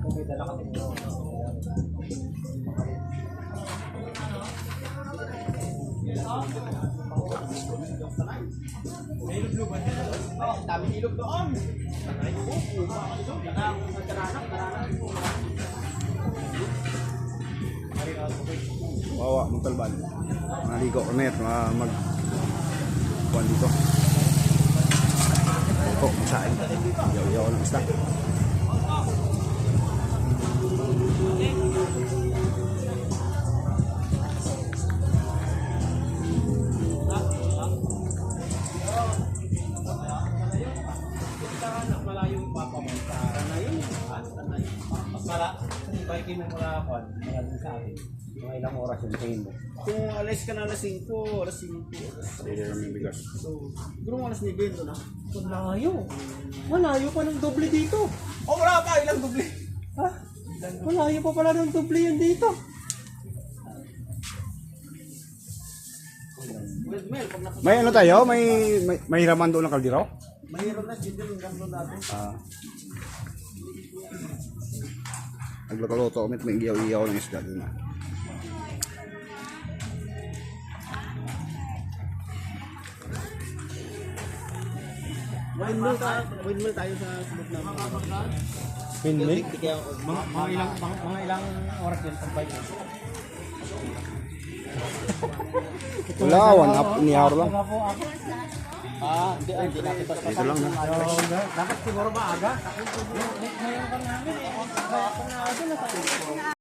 Kung may dala kami nyo. May ilog ba? Dami ilog doon. Bawa mong talban. Maligo kami at mag kuhan dito. Ito, masain. Yaw-yaw ng isda. Biking mo mula ako, mga din sa akin. Mga ilang oras yung tingin mo. Kung alas ka na alas 5, alas 5. Pwede kami bigas. So, siguro alas 9 doon na. Malayo. Malayo pa ng doble dito. Oh, wala pa, ilang doble. Ha? Malayo pa pala ng doble yan dito. Mel, pag nakasama. May ano tayo? May hiraman doon ng kaldero? Mahirap na dito yung gano'n natin. Nagluto-luto kami at may iyaw-iyaw ng isda doon na. Windmill tayo sa sunod na. Windmill? Mga ilang oras yun pag bike. Wala, 1 hour, ni hour lang. Hindi natin basta. Ito lang na. Dapat siguro maaga. Ngayon ka namin eh. Kaya pa na ako na